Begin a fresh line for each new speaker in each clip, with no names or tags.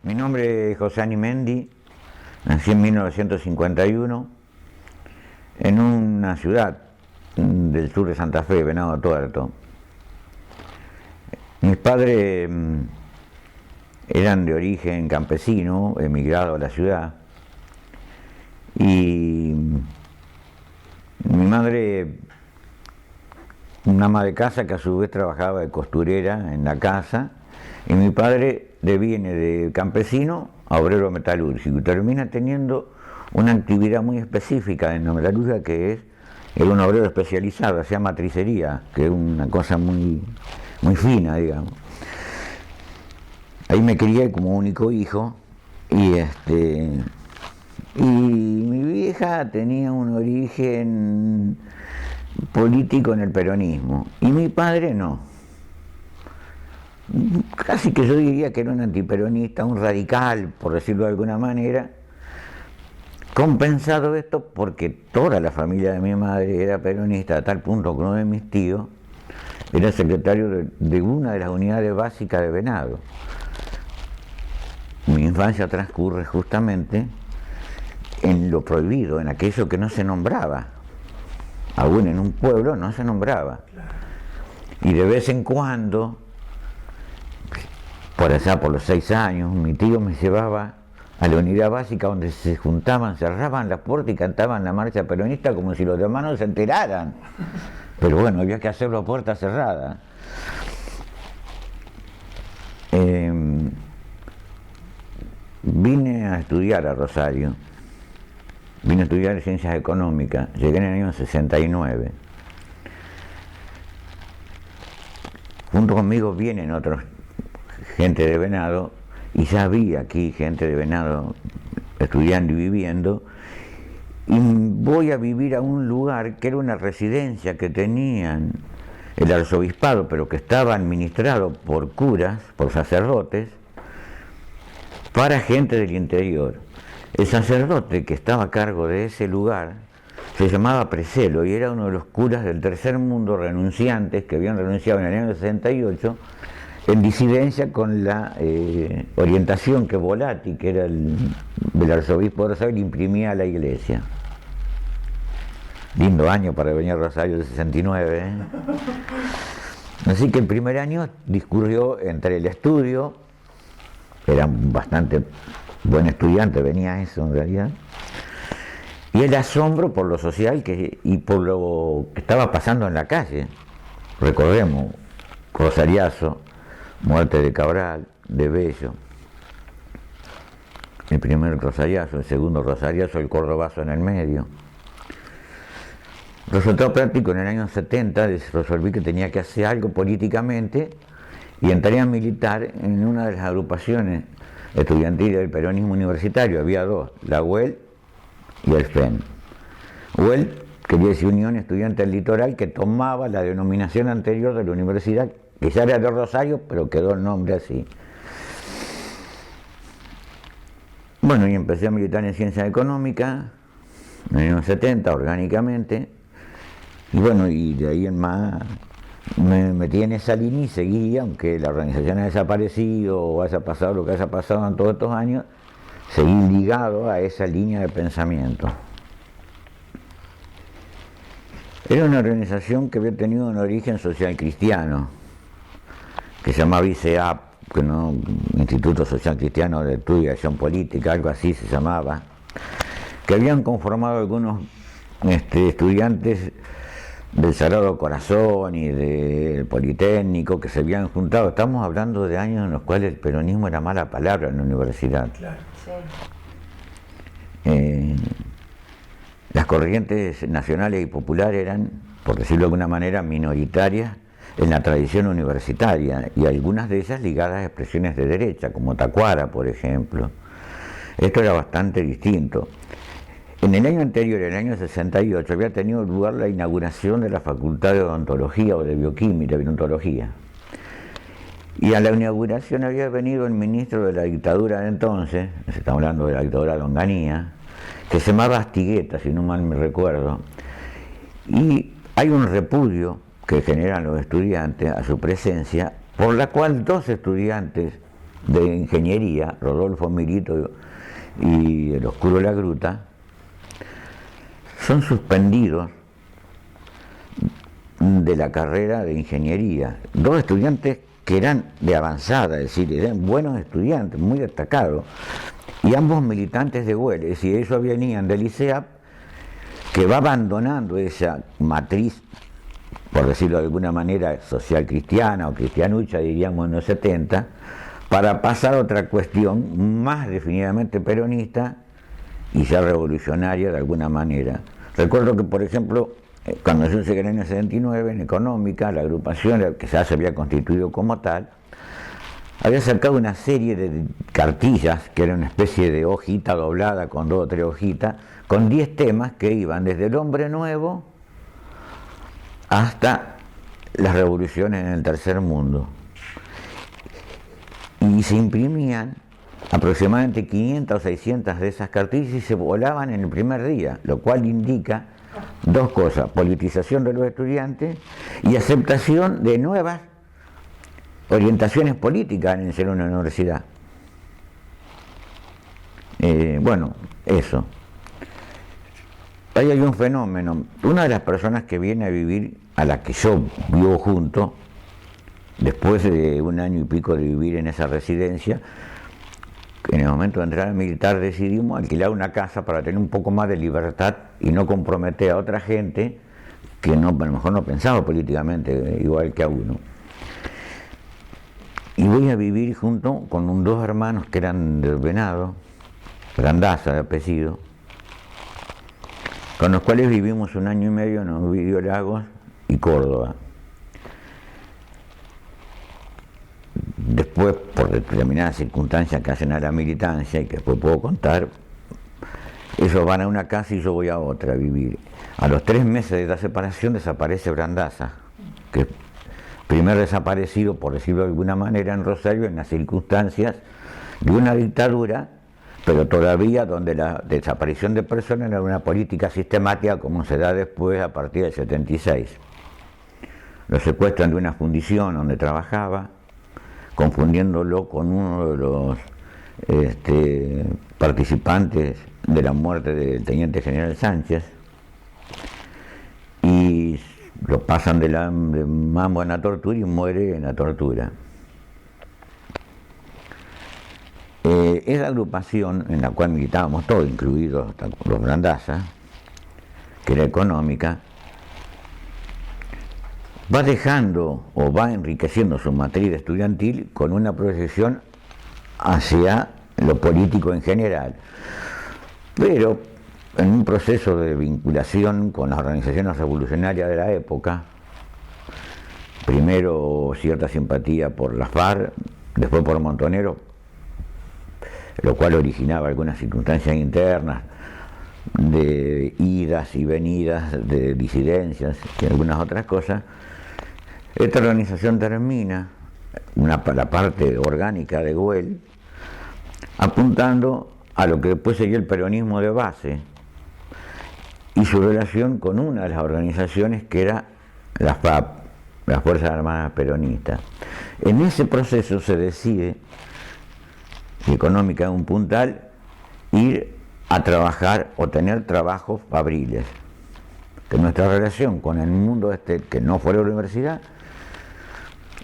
Mi nombre es José Animendi, nací en 1951 en una ciudad del sur de Santa Fe, Venado Tuerto. Mis padres eran de origen campesino, emigrado a la ciudad, y mi madre, una ama de casa que a su vez trabajaba de costurera en la casa, y mi padre viene de campesino a obrero metalúrgico y termina teniendo una actividad muy específica en la metalurgia, que es un obrero especializado, hacía matricería, que es una cosa muy fina, digamos. Ahí me crié como único hijo y mi vieja tenía un origen político en el peronismo y mi padre no. Casi que yo diría que era un antiperonista, un radical, por decirlo de alguna manera, compensado esto porque toda la familia de mi madre era peronista, a tal punto que uno de mis tíos era secretario de una de las unidades básicas de Venado. Mi infancia transcurre justamente en lo prohibido, en aquello que no se nombraba. Aún en un pueblo no se nombraba. Y de vez en cuando, por allá por los 6 años, mi tío me llevaba a la unidad básica donde se juntaban, cerraban la puerta y cantaban la marcha peronista como si los demás no se enteraran. Pero bueno, había que hacerlo a puerta cerrada. Vine a estudiar a Rosario. Vine a estudiar Ciencias Económicas. Llegué en el año 69. Junto conmigo vienen otros gente de Venado, y ya había aquí gente de Venado estudiando y viviendo, y voy a vivir a un lugar que era una residencia que tenían el arzobispado, pero que estaba administrado por curas, por sacerdotes, para gente del interior. El sacerdote que estaba a cargo de ese lugar se llamaba Preselo y era uno de los curas del tercer mundo renunciantes que habían renunciado en el año 68 en disidencia con la orientación que Volati, que era el arzobispo de Rosario, imprimía a la iglesia. Lindo año para venir a Rosario del 69, ¿eh? Así que el primer año discurrió entre el estudio, era bastante buen estudiante, venía eso en realidad, y el asombro por lo social y por lo que estaba pasando en la calle. Recordemos, Rosariazo, muerte de Cabral, de Bello, el primer rosariazo, el segundo rosariazo, el cordobazo en el medio. Resultado práctico, en el año 70 resolví que tenía que hacer algo políticamente y entré a militar en una de las agrupaciones estudiantiles del peronismo universitario. Había dos, la UEL y el FEN. UEL quería decir Unión Estudiante del Litoral, que tomaba la denominación anterior de la universidad, que ya era de Rosario, pero quedó el nombre así. Bueno, y empecé a militar en Ciencias Económicas en el año 70, orgánicamente, y bueno, y de ahí en más me metí en esa línea y seguí, aunque la organización ha desaparecido o haya pasado lo que haya pasado en todos estos años, seguí ligado a esa línea de pensamiento. Era una organización que había tenido un origen social cristiano, que se llamaba ICEAP, que no, Instituto Social Cristiano de Estudio y Acción Política, algo así se llamaba, que habían conformado algunos estudiantes del Sagrado Corazón y del Politécnico, que se habían juntado. Estamos hablando de años en los cuales el peronismo era mala palabra en la universidad.
Claro.
Sí. Las corrientes nacionales y populares eran, por decirlo de alguna manera, minoritarias en la tradición universitaria, y algunas de ellas ligadas a expresiones de derecha, como Tacuara, por ejemplo. Esto era bastante distinto. En el año anterior, en el año 68, había tenido lugar la inauguración de la Facultad de Odontología o de Bioquímica, de Odontología. Y a la inauguración había venido el ministro de la dictadura de entonces, se está hablando de la dictadura de Onganía, que se llamaba Astigueta, si no mal me recuerdo. Y hay un repudio que generan los estudiantes a su presencia, por la cual 2 estudiantes de ingeniería, Rodolfo Milito y el Oscuro de la Gruta, son suspendidos de la carrera de ingeniería. Dos estudiantes que eran de avanzada, es decir, eran buenos estudiantes, muy destacados, y ambos militantes de Güell, es decir, ellos venían del ISEAP, que va abandonando esa matriz, por decirlo de alguna manera, social cristiana o cristianucha, diríamos en los 70, para pasar a otra cuestión más definitivamente peronista y ya revolucionaria de alguna manera. Recuerdo que, por ejemplo, cuando yo llegué en el 79, en Económica, la agrupación, que ya se había constituido como tal, había sacado una serie de cartillas, que era una especie de hojita doblada con 2 o 3 hojitas, con 10 temas que iban desde el hombre nuevo hasta las revoluciones en el tercer mundo. Y se imprimían aproximadamente 500 o 600 de esas cartillas y se volaban en el primer día, lo cual indica dos cosas: politización de los estudiantes y aceptación de nuevas orientaciones políticas en el ser una universidad. Bueno, eso. Ahí hay un fenómeno. Una de las personas que viene a vivir, a la que yo vivo junto, después de 1 año y pico de vivir en esa residencia, en el momento de entrar al militar decidimos alquilar una casa para tener un poco más de libertad y no comprometer a otra gente que no, a lo mejor no pensaba políticamente igual que a uno. Y voy a vivir junto con 2 hermanos que eran del Venado, Brandaza de apellido, con los cuales vivimos 1 año y medio en Ovidio Lagos y Córdoba. Después, por determinadas circunstancias que hacen a la militancia y que después puedo contar, ellos van a una casa y yo voy a otra a vivir. A los 3 meses de la separación desaparece Brandaza, que primer desaparecido, por decirlo de alguna manera, en Rosario, en las circunstancias de una dictadura, pero todavía donde la desaparición de personas era una política sistemática como se da después a partir del 76. Lo secuestran de una fundición donde trabajaba, confundiéndolo con uno de los participantes de la muerte del teniente general Sánchez, y lo pasan de mambo en la tortura y muere en la tortura. Esa agrupación en la cual militábamos todos, incluidos hasta los Brandaza, que era Económica, va dejando o va enriqueciendo su matriz estudiantil con una proyección hacia lo político en general, pero en un proceso de vinculación con las organizaciones revolucionarias de la época, primero cierta simpatía por la FARC, después por Montonero, lo cual originaba algunas circunstancias internas de idas y venidas, de disidencias y algunas otras cosas. Esta organización termina, la parte orgánica de Güell, apuntando a lo que después sería el peronismo de base y su relación con una de las organizaciones que era la FAP, las Fuerzas Armadas Peronistas. En ese proceso se decide, y Económica es un puntal, ir a trabajar o tener trabajos fabriles. Que nuestra relación con el mundo que no fuera la universidad,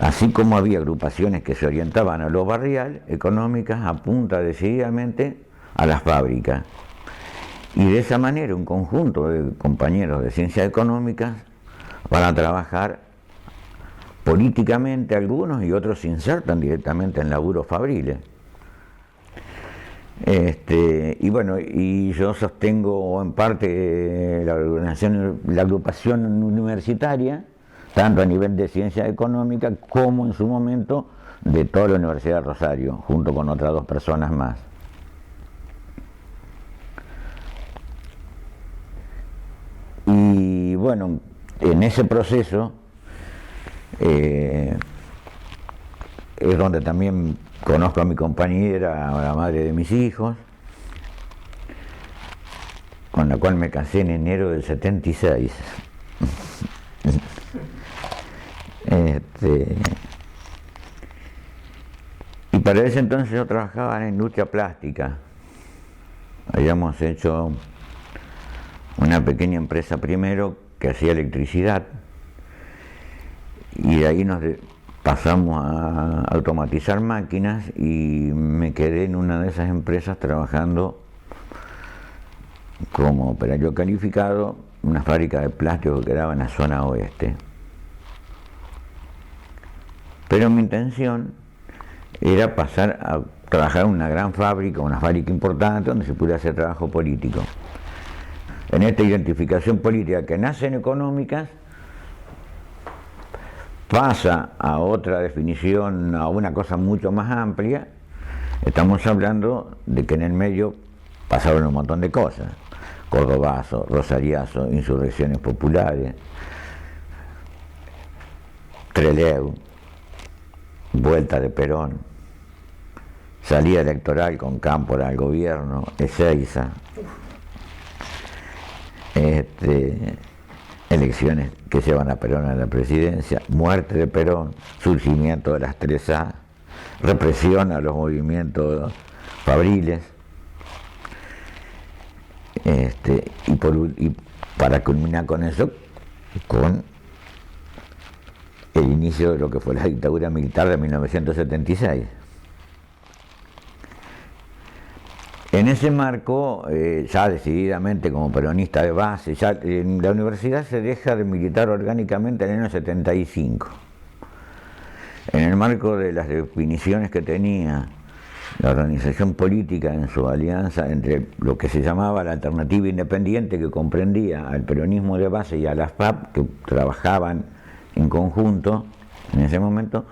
así como había agrupaciones que se orientaban a lo barrial, Económicas apunta decididamente a las fábricas. Y de esa manera un conjunto de compañeros de ciencias económicas van a trabajar políticamente algunos y otros se insertan directamente en laburos fabriles. Y bueno, y yo sostengo en parte la agrupación universitaria, tanto a nivel de ciencias económicas como en su momento de toda la Universidad de Rosario, junto con otras 2 personas más. Y bueno, en ese proceso es donde también conozco a mi compañera, a la madre de mis hijos, con la cual me casé en enero del 76. Y para ese entonces yo trabajaba en la industria plástica. Habíamos hecho una pequeña empresa primero que hacía electricidad y de ahí pasamos a automatizar máquinas y me quedé en una de esas empresas trabajando como operario calificado, una fábrica de plástico que quedaba en la zona oeste. Pero mi intención era pasar a trabajar en una gran fábrica, una fábrica importante donde se pudiera hacer trabajo político. En esta identificación política que nace en económicas, pasa a otra definición, a una cosa mucho más amplia. Estamos hablando de que en el medio pasaron un montón de cosas: cordobazo, rosariazo, insurrecciones populares, Trelew, vuelta de Perón, salida electoral con Cámpora al gobierno, Ezeiza, elecciones que llevan a Perón a la presidencia, muerte de Perón, surgimiento de las 3A, represión a los movimientos fabriles, y para culminar con eso, con el inicio de lo que fue la dictadura militar de 1976. En ese marco, ya decididamente como peronista de base, ya en la universidad se deja de militar orgánicamente en el año 75. En el marco de las definiciones que tenía la organización política en su alianza entre lo que se llamaba la alternativa independiente, que comprendía al peronismo de base y a la FAP, que trabajaban en conjunto en ese momento,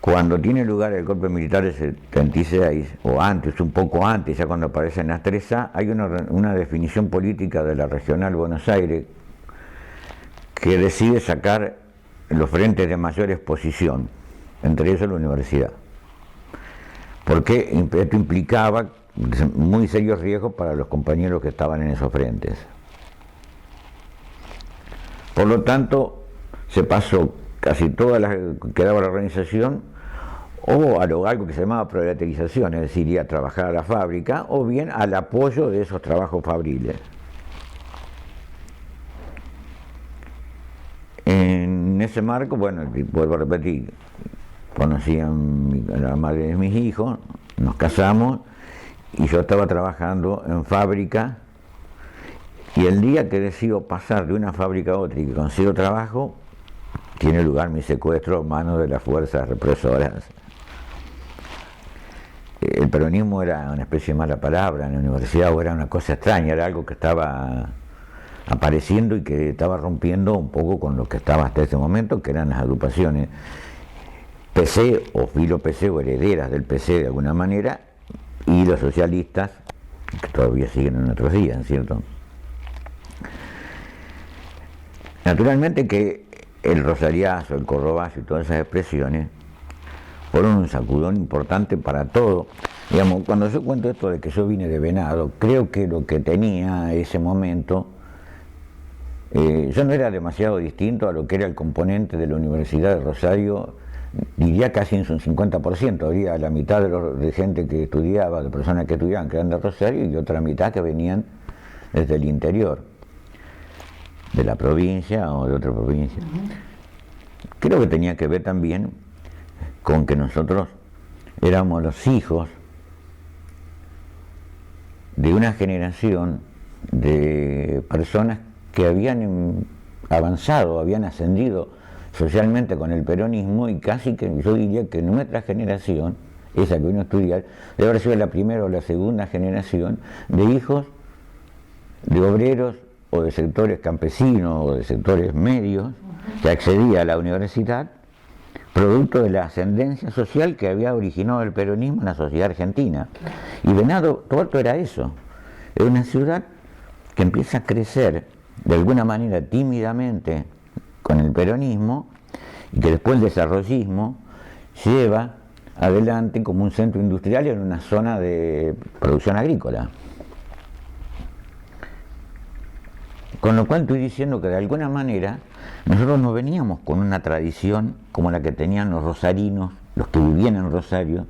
cuando tiene lugar el golpe militar del 76, o antes, un poco antes, ya cuando aparecen las 3A, hay una definición política de la Regional Buenos Aires que decide sacar los frentes de mayor exposición, entre ellos la universidad, porque esto implicaba muy serios riesgos para los compañeros que estaban en esos frentes. Por lo tanto, se pasó casi toda la que daba la organización o a algo que se llamaba proletarización, es decir, ir a trabajar a la fábrica, o bien al apoyo de esos trabajos fabriles. En ese marco, bueno, vuelvo a repetir, conocí a la madre de mis hijos, nos casamos y yo estaba trabajando en fábrica, y el día que decido pasar de una fábrica a otra y que consigo trabajo, tiene lugar mi secuestro a manos de las fuerzas represoras. El peronismo era una especie de mala palabra en la universidad, o era una cosa extraña, era algo que estaba apareciendo y que estaba rompiendo un poco con lo que estaba hasta ese momento, que eran las agrupaciones PC o filo PC o herederas del PC de alguna manera, y los socialistas, que todavía siguen en nuestros días, ¿cierto? Naturalmente que el rosariazo, el cordobazo y todas esas expresiones fueron un sacudón importante para todo. Digamos, cuando yo cuento esto de que yo vine de Venado, creo que lo que tenía ese momento, yo no era demasiado distinto a lo que era el componente de la Universidad de Rosario, diría casi en su 50%, había la mitad de gente que estudiaba, de personas que estudiaban, que eran de Rosario, y otra mitad que venían desde el interior, de la provincia o de otra provincia. Creo que tenía que ver también con que nosotros éramos los hijos de una generación de personas que habían avanzado, habían ascendido socialmente con el peronismo, y casi que yo diría que nuestra generación, esa que vino a estudiar, debe haber sido la primera o la segunda generación de hijos de obreros o de sectores campesinos o de sectores medios que accedía a la universidad producto de la ascendencia social que había originado el peronismo en la sociedad argentina. Y Venado Tuerto era eso, era una ciudad que empieza a crecer de alguna manera tímidamente con el peronismo, y que después el desarrollismo lleva adelante como un centro industrial en una zona de producción agrícola. Con lo cual estoy diciendo que de alguna manera nosotros no veníamos con una tradición como la que tenían los rosarinos los que vivían en Rosario,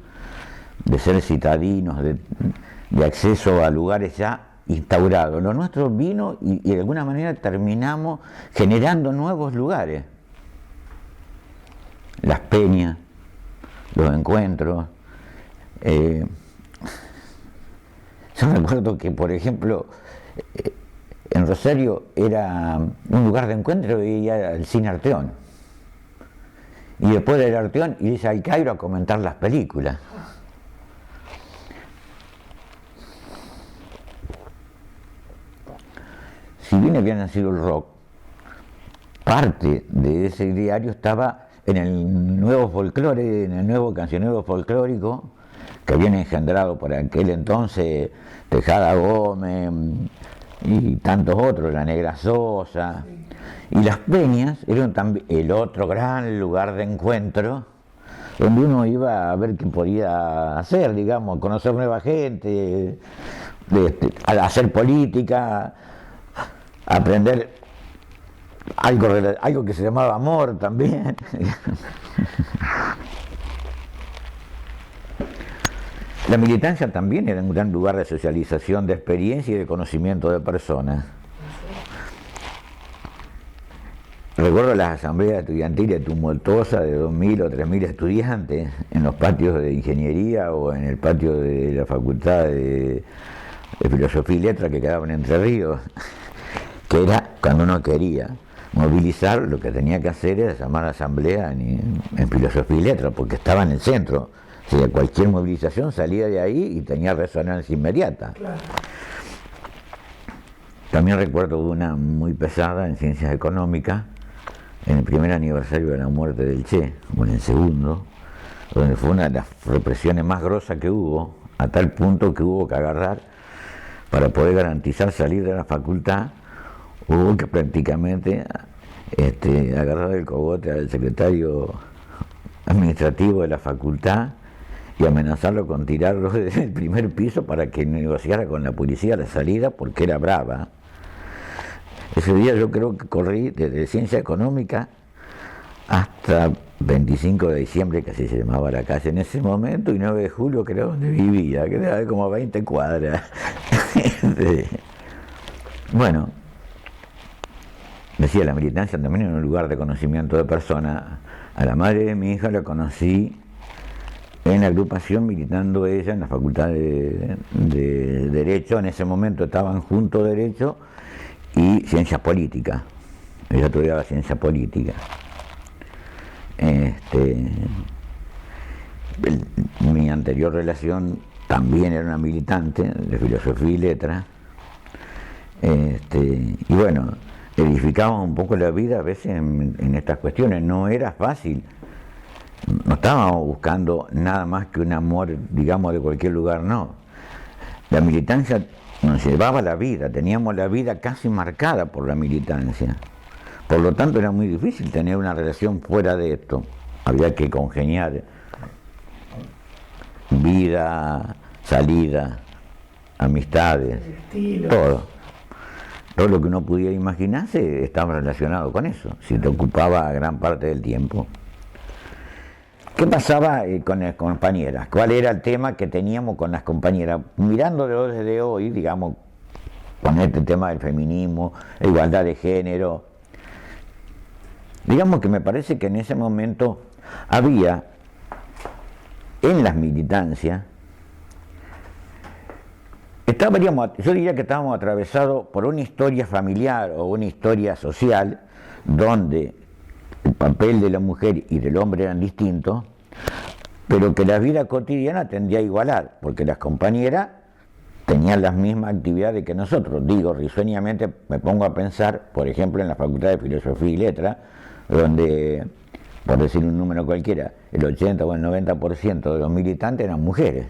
de ser citadinos, de acceso a lugares ya instaurados. Lo nuestro vino y de alguna manera terminamos generando nuevos lugares. Las peñas, los encuentros. Yo recuerdo que, por ejemplo, en Rosario era un lugar de encuentro y era el Cine Arteón. Y después del Arteón irse al Cairo a comentar las películas. Si bien había nacido el rock, parte de ese diario estaba en el nuevo folclore, en el nuevo cancionero folclórico que habían engendrado por aquel entonces Tejada Gómez y tantos otros, la Negra Sosa. Y las peñas eran también el otro gran lugar de encuentro donde uno iba a ver qué podía hacer, digamos, conocer nueva gente, a hacer política, aprender algo que se llamaba amor también. La militancia también era un gran lugar de socialización, de experiencia y de conocimiento de personas. Recuerdo las asambleas estudiantiles tumultuosas de 2.000 o 3.000 estudiantes en los patios de ingeniería o en el patio de la facultad de filosofía y letras que quedaban en Entre Ríos, que era cuando uno quería movilizar, lo que tenía que hacer era llamar a asamblea en filosofía y letras, porque estaba en el centro. O sea, cualquier movilización salía de ahí y tenía resonancia inmediata. Claro. También recuerdo una muy pesada en ciencias económicas, en el primer aniversario de la muerte del Che, o en el segundo, donde fue una de las represiones más grosas que hubo, a tal punto que hubo que agarrar, para poder garantizar salir de la facultad, hubo que prácticamente agarrar el cogote al secretario administrativo de la facultad y amenazarlo con tirarlo desde el primer piso para que negociara con la policía la salida, porque era brava. Ese día yo creo que corrí desde Ciencia Económica hasta 25 de diciembre, que así se llamaba la calle en ese momento, y 9 de julio, que era donde vivía, que era como 20 cuadras. Bueno, decía, la militancia también era un lugar de conocimiento de personas. A la madre de mi hija la conocí en la agrupación, militando ella en la Facultad de Derecho. En ese momento estaban juntos Derecho y Ciencias Políticas. Ella estudiaba Ciencia Política. Mi anterior relación también era una militante de Filosofía y Letras. Y bueno, edificábamos un poco la vida a veces en estas cuestiones. No era fácil. No estábamos buscando nada más que un amor, digamos, de cualquier lugar, no. La militancia nos llevaba la vida, teníamos la vida casi marcada por la militancia. Por lo tanto, era muy difícil tener una relación fuera de esto. Había que congeniar vida, salida, amistades, todo. Todo lo que uno pudiera imaginarse estaba relacionado con eso, si te ocupaba gran parte del tiempo. ¿Qué pasaba con las compañeras? ¿Cuál era el tema que teníamos con las compañeras? Mirándolo desde hoy, digamos, con este tema del feminismo, la igualdad de género, digamos que me parece que en ese momento había en las militancias, yo diría que estábamos atravesados por una historia familiar o una historia social donde el papel de la mujer y del hombre eran distintos, pero que la vida cotidiana tendía a igualar, porque las compañeras tenían las mismas actividades que nosotros. Digo, risueñamente me pongo a pensar, por ejemplo, en la Facultad de Filosofía y Letras, donde, por decir un número cualquiera, el 80 o el 90% de los militantes eran mujeres.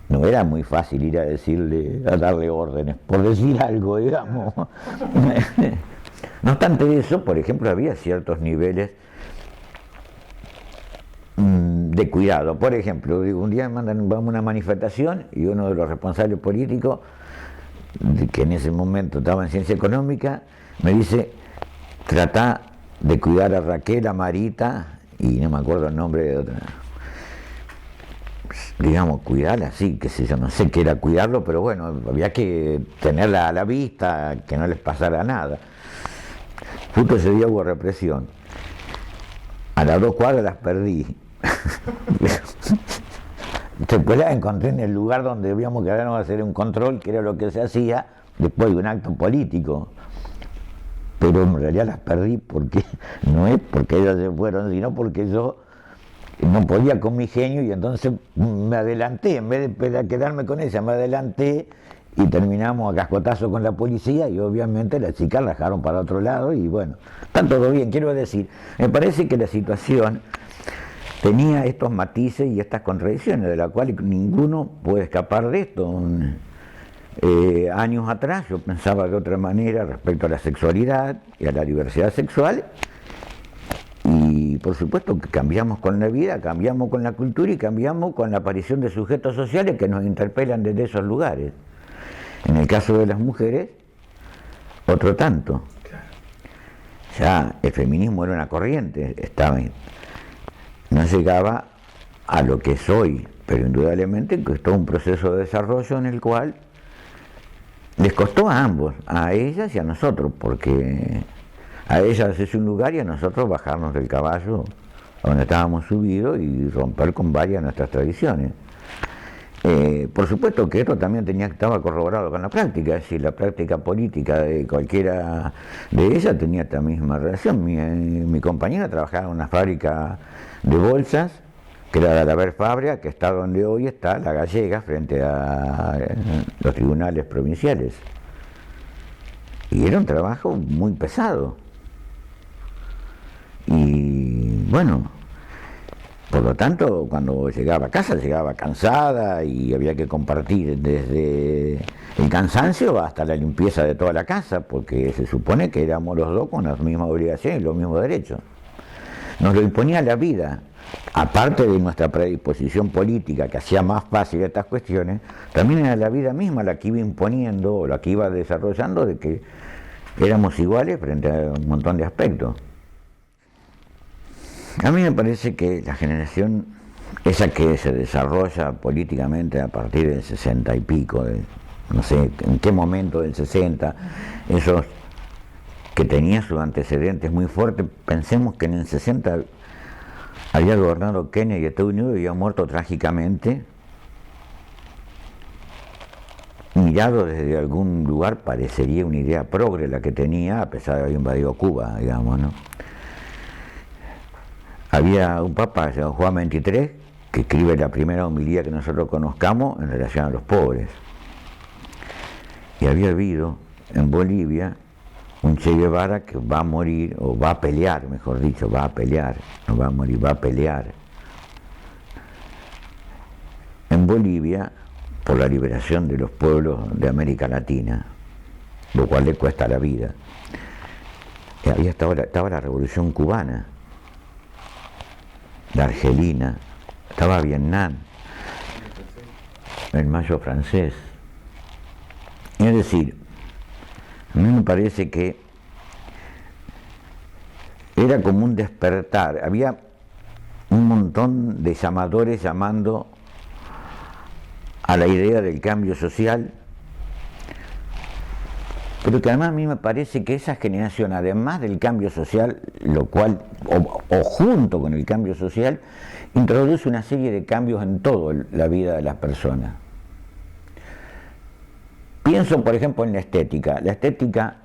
No era muy fácil ir a darle órdenes, por decir algo, digamos. No obstante eso, por ejemplo, había ciertos niveles de cuidado. Por ejemplo, un día vamos a una manifestación y uno de los responsables políticos, que en ese momento estaba en Ciencia Económica, me dice: tratá de cuidar a Raquel, a Marita y no me acuerdo el nombre de otra, digamos, cuidarla, sí, que sé yo, no sé qué era cuidarlo, pero bueno, había que tenerla a la vista, que no les pasara nada. Justo ese día hubo represión. A las 2 cuadras las perdí. Después las encontré en el lugar donde debíamos quedarnos a hacer un control, que era lo que se hacía después de un acto político. Pero en realidad las perdí porque no es porque ellos se fueron, sino porque yo no podía con mi genio y entonces me adelanté, en vez de quedarme con ella, me adelanté y terminamos a cascotazo con la policía y obviamente las chicas la dejaron para otro lado y bueno, está todo bien, quiero decir, me parece que la situación tenía estos matices y estas contradicciones de las cuales ninguno puede escapar de esto. Años atrás yo pensaba de otra manera respecto a la sexualidad y a la diversidad sexual y por supuesto que cambiamos con la vida, cambiamos con la cultura y cambiamos con la aparición de sujetos sociales que nos interpelan desde esos lugares. En el caso de las mujeres, otro tanto. Ya el feminismo era una corriente, no llegaba a lo que es hoy, pero indudablemente que es todo un proceso de desarrollo en el cual les costó a ambos, a ellas y a nosotros, porque a ellas hacerse un lugar y a nosotros bajarnos del caballo a donde estábamos subidos y romper con varias de nuestras tradiciones. Por supuesto que esto también estaba corroborado con la práctica, es decir, la práctica política de cualquiera de ellas tenía esta misma relación. Mi compañera trabajaba en una fábrica de bolsas, que era la Ver Fabria, que está donde hoy está la Gallega, frente a los tribunales provinciales. Y era un trabajo muy pesado. Y bueno, por lo tanto, cuando llegaba a casa, llegaba cansada y había que compartir desde el cansancio hasta la limpieza de toda la casa, porque se supone que éramos los dos con las mismas obligaciones y los mismos derechos. Nos lo imponía la vida. Aparte de nuestra predisposición política que hacía más fácil estas cuestiones, también era la vida misma la que iba imponiendo o la que iba desarrollando de que éramos iguales frente a un montón de aspectos. A mí me parece que la generación, esa que se desarrolla políticamente a partir del 60 y pico, no sé en qué momento del 60, esos que tenía sus antecedentes muy fuertes, pensemos que en el 60 había gobernado Kennedy de Estados Unidos y había muerto trágicamente. Mirado desde algún lugar parecería una idea progre la que tenía, a pesar de haber invadido Cuba, digamos, ¿no? Había un papa llamado Juan XXIII que escribe la primera homilía que nosotros conozcamos en relación a los pobres. Y había habido en Bolivia un Che Guevara que va a morir, o va a pelear, mejor dicho, va a pelear, no va a morir, va a pelear en Bolivia por la liberación de los pueblos de América Latina, lo cual le cuesta la vida. Y estaba la Revolución Cubana, la Argelina, estaba Vietnam, el Mayo francés. Es decir, a mí me parece que era como un despertar, había un montón de llamadores llamando a la idea del cambio social, pero que además a mí me parece que esa generación, además del cambio social, lo cual, o junto con el cambio social, introduce una serie de cambios en toda la vida de las personas. Pienso, por ejemplo, en la estética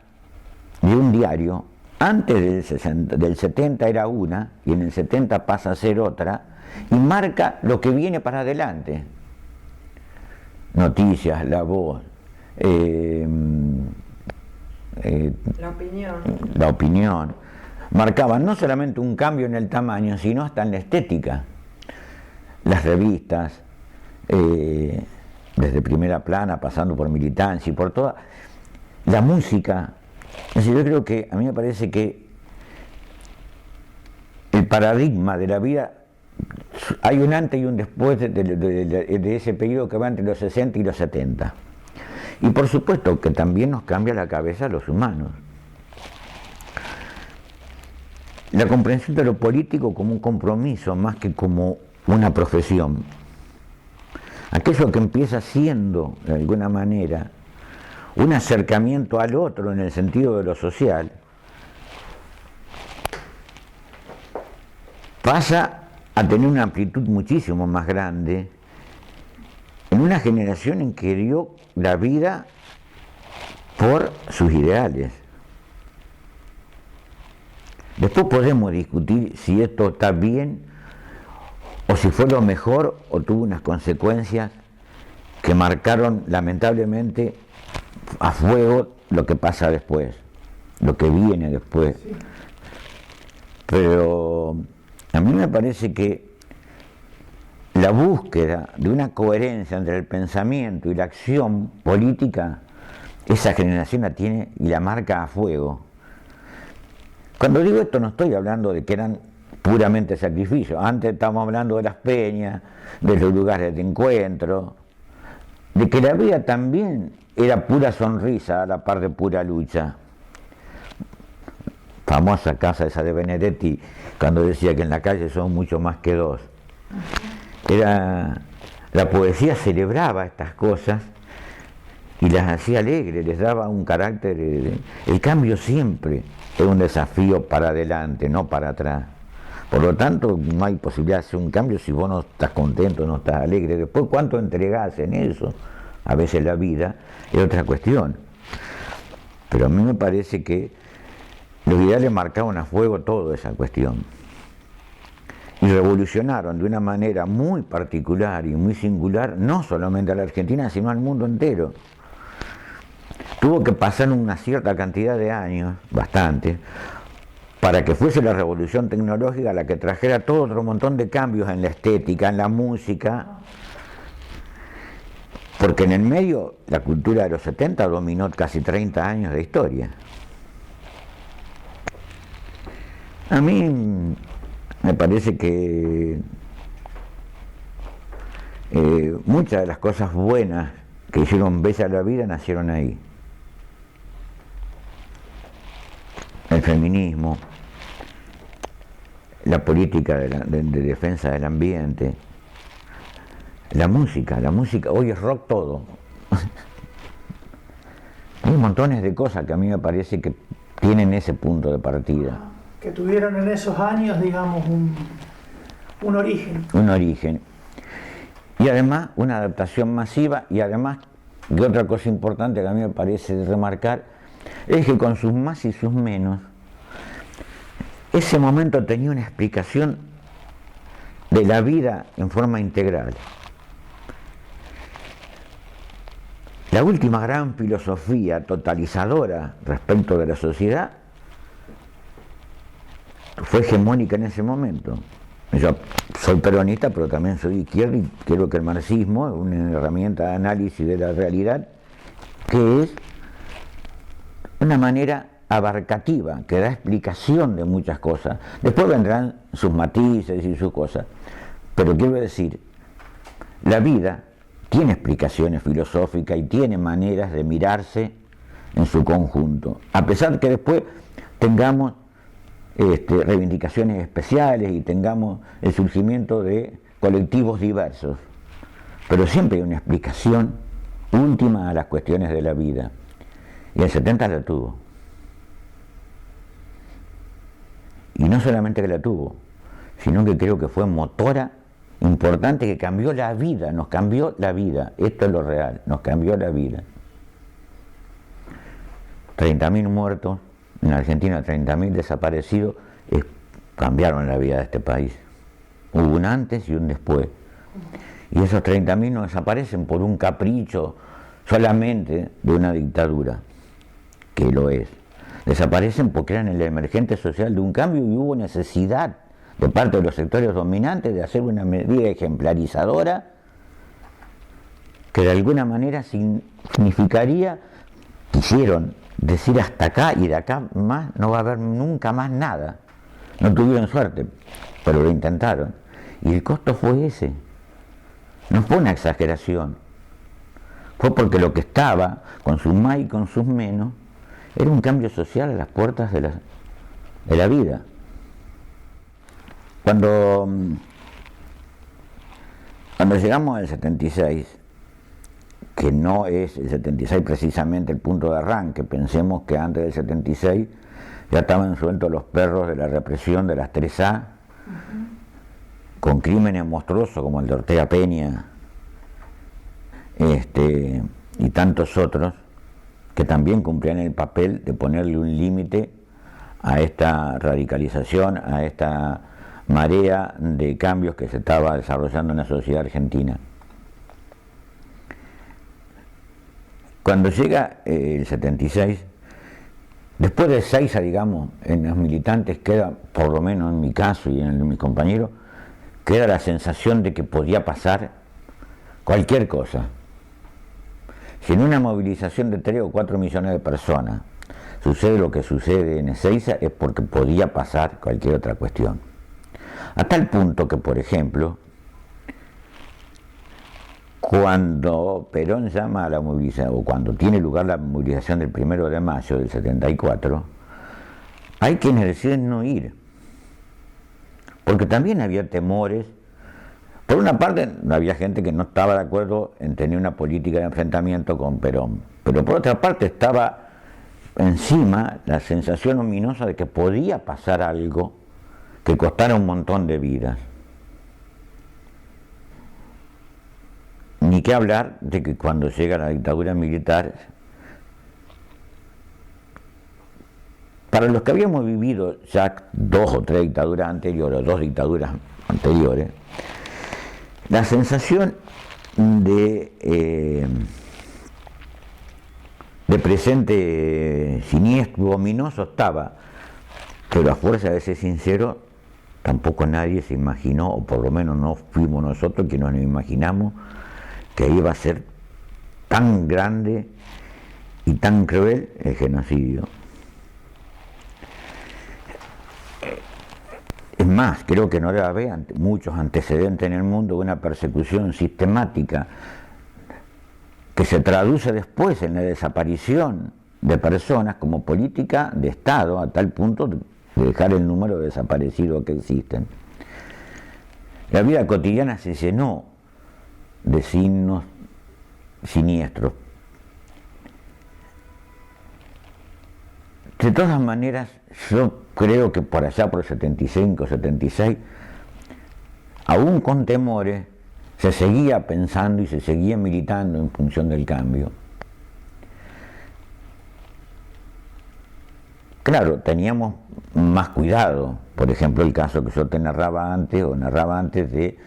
de un diario, antes del 70 era una, y en el 70 pasa a ser otra, y marca lo que viene para adelante. Noticias, La Voz, la opinión, marcaban no solamente un cambio en el tamaño, sino hasta en la estética. Las revistas, desde Primera Plana, pasando por Militancia y por toda la música. Es decir, yo creo que a mí me parece que el paradigma de la vida, hay un antes y un después de ese periodo que va entre los 60 y los 70. Y por supuesto que también nos cambia la cabeza a los humanos. la comprensión de lo político como un compromiso más que como una profesión. Aquello que empieza siendo, de alguna manera, un acercamiento al otro en el sentido de lo social, pasa a tener una amplitud muchísimo más grande en una generación en que dio la vida por sus ideales. Después podemos discutir si esto está bien o si fue lo mejor o tuvo unas consecuencias que marcaron lamentablemente a fuego lo que pasa después, lo que viene después.
Sí.
Pero a mí me parece que la búsqueda de una coherencia entre el pensamiento y la acción política, esa generación la tiene y la marca a fuego. Cuando digo esto no estoy hablando de que eran puramente sacrificios. Antes estábamos hablando de las peñas, de los lugares de encuentro, de que la vida también era pura sonrisa a la par de pura lucha. Famosa casa esa de Benedetti, cuando decía que en la calle son mucho más que dos. La poesía celebraba estas cosas y las hacía alegres, les daba un carácter. El cambio siempre es un desafío para adelante, no para atrás. Por lo tanto, no hay posibilidad de hacer un cambio si vos no estás contento, no estás alegre. Después, ¿cuánto entregás en eso? A veces la vida es otra cuestión. Pero a mí me parece que los ideales marcaron a fuego toda esa cuestión. Y revolucionaron de una manera muy particular y muy singular, no solamente a la Argentina, sino al mundo entero. Tuvo que pasar una cierta cantidad de años, bastante, para que fuese la revolución tecnológica la que trajera todo otro montón de cambios en la estética, en la música, porque en el medio la cultura de los 70 dominó casi 30 años de historia. A mí me parece que muchas de las cosas buenas que hicieron bella la vida nacieron ahí. El feminismo, la política de defensa del ambiente, la música, hoy es rock todo. Hay montones de cosas que a mí me parece que tienen ese punto de partida.
Que tuvieron en esos años, digamos, un origen.
Un origen. Y además una adaptación masiva, y además, y otra cosa importante que a mí me parece remarcar, es que con sus más y sus menos, ese momento tenía una explicación de la vida en forma integral. La última gran filosofía totalizadora respecto de la sociedad fue hegemónica en ese momento. Yo soy peronista, pero también soy izquierda y creo que el marxismo es una herramienta de análisis de la realidad que es una manera abarcativa, que da explicación de muchas cosas. Después vendrán sus matices y sus cosas. Pero quiero decir, la vida tiene explicaciones filosóficas y tiene maneras de mirarse en su conjunto. A pesar que después tengamos reivindicaciones especiales y tengamos el surgimiento de colectivos diversos. Pero siempre hay una explicación última a las cuestiones de la vida. Y el 70 la tuvo. Y no solamente que la tuvo, sino que creo que fue motora importante que cambió la vida, nos cambió la vida. Esto es lo real, nos cambió la vida. 30.000 muertos, en Argentina 30.000 desaparecidos, cambiaron la vida de este país. Hubo un antes y un después. Y esos 30.000 no desaparecen por un capricho solamente de una dictadura, que lo es. Desaparecen porque eran el emergente social de un cambio y hubo necesidad de parte de los sectores dominantes de hacer una medida ejemplarizadora que de alguna manera significaría, quisieron decir hasta acá y de acá más no va a haber nunca más nada. No tuvieron suerte, pero lo intentaron. Y el costo fue ese. No fue una exageración. Fue porque lo que estaba, con sus más y con sus menos, era un cambio social a las puertas de la vida. Cuando, cuando llegamos al 76, que no es el 76 precisamente el punto de arranque, pensemos que antes del 76 ya estaban sueltos los perros de la represión de las 3A, con crímenes monstruosos como el de Ortega Peña, y tantos otros, que también cumplían el papel de ponerle un límite a esta radicalización, a esta marea de cambios que se estaba desarrollando en la sociedad argentina. Cuando llega el 76, después de Ezeiza, digamos, en los militantes queda, por lo menos en mi caso y en el de mis compañeros, queda la sensación de que podía pasar cualquier cosa. Si en una movilización de 3 o 4 millones de personas sucede lo que sucede en Ezeiza, es porque podía pasar cualquier otra cuestión. A tal punto que, por ejemplo, cuando Perón llama a la movilización, o cuando tiene lugar la movilización del 1 de mayo del 74, hay quienes deciden no ir, porque también había temores. Por una parte, había gente que no estaba de acuerdo en tener una política de enfrentamiento con Perón, pero por otra parte estaba encima la sensación ominosa de que podía pasar algo que costara un montón de vidas. Ni qué hablar de que cuando llega la dictadura militar, para los que habíamos vivido ya 2 o 3 dictaduras anteriores, o 2 dictaduras anteriores, la sensación de presente siniestro, ominoso estaba, pero a fuerza de ser sincero, tampoco nadie se imaginó, o por lo menos no fuimos nosotros quienes nos imaginamos, que iba a ser tan grande y tan cruel el genocidio. Es más, creo que no debe haber muchos antecedentes en el mundo de una persecución sistemática que se traduce después en la desaparición de personas como política de Estado, a tal punto de dejar el número de desaparecidos que existen. La vida cotidiana se llenó de signos siniestros. De todas maneras, yo creo que por allá por el 75, 76, aún con temores, se seguía pensando y se seguía militando en función del cambio. Claro, teníamos más cuidado, por ejemplo el caso que yo te narraba antes de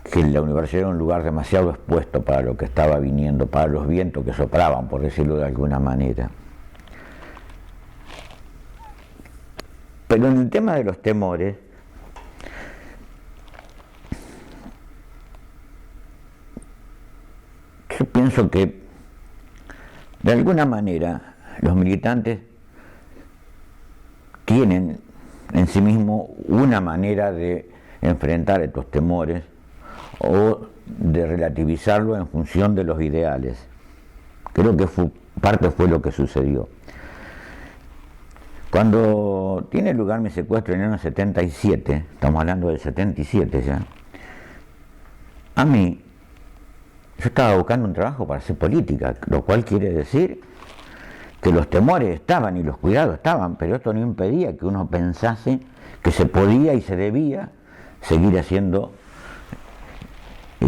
que la universidad era un lugar demasiado expuesto para lo que estaba viniendo, para los vientos que soplaban, por decirlo de alguna manera. Pero en el tema de los temores, yo pienso que de alguna manera los militantes tienen en sí mismos una manera de enfrentar estos temores o de relativizarlo en función de los ideales. Creo que parte fue lo que sucedió. Cuando tiene lugar mi secuestro en el año 77, estamos hablando del 77 ya, a mí, yo estaba buscando un trabajo para hacer política, lo cual quiere decir que los temores estaban y los cuidados estaban, pero esto no impedía que uno pensase que se podía y se debía seguir haciendo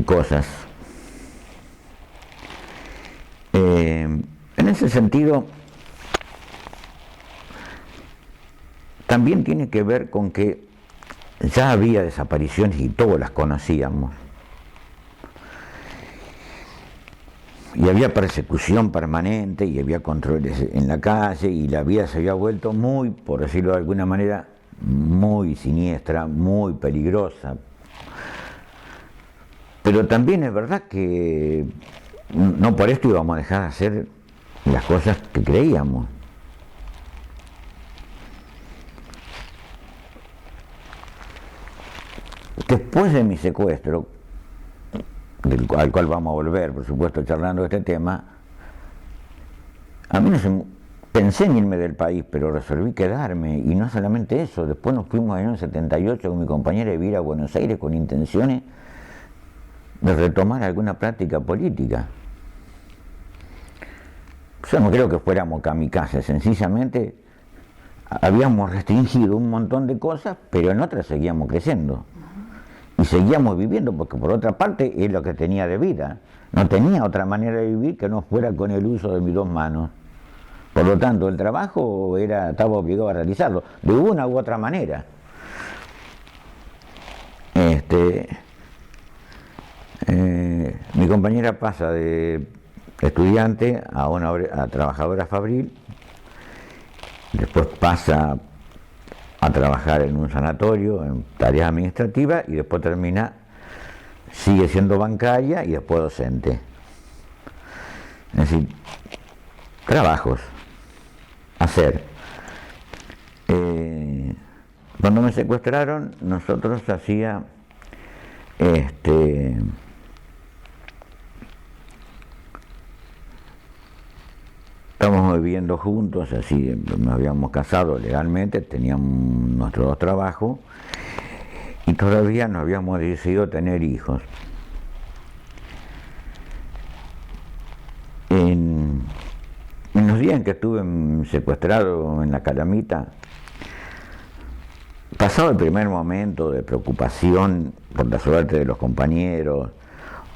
cosas. En ese sentido, también tiene que ver con que ya había desapariciones y todos las conocíamos. Y había persecución permanente y había controles en la calle y la vida se había vuelto muy, por decirlo de alguna manera, muy siniestra, muy peligrosa. Pero también es verdad que no por esto íbamos a dejar de hacer las cosas que creíamos. Después de mi secuestro, al cual vamos a volver, por supuesto, charlando de este tema, a mí Pensé en irme del país, pero resolví quedarme, y no solamente eso, después nos fuimos en el 78 con mi compañera de vivir a Buenos Aires con intenciones de retomar alguna práctica política. Yo no creo que fuéramos kamikazes, sencillamente habíamos restringido un montón de cosas, pero en otras seguíamos creciendo. Y seguíamos viviendo, porque por otra parte es lo que tenía de vida. No tenía otra manera de vivir que no fuera con el uso de mis dos manos. Por lo tanto, el trabajo estaba obligado a realizarlo, de una u otra manera. Mi compañera pasa de estudiante a trabajadora fabril, después pasa a trabajar en un sanatorio, en tareas administrativas, y después sigue siendo bancaria y después docente. Es decir, trabajos a hacer. Cuando me secuestraron, nosotros estábamos viviendo juntos, así nos habíamos casado legalmente, teníamos nuestros dos trabajos y todavía no habíamos decidido tener hijos. En los días en que estuve secuestrado en la Calamita, pasado el primer momento de preocupación por la suerte de los compañeros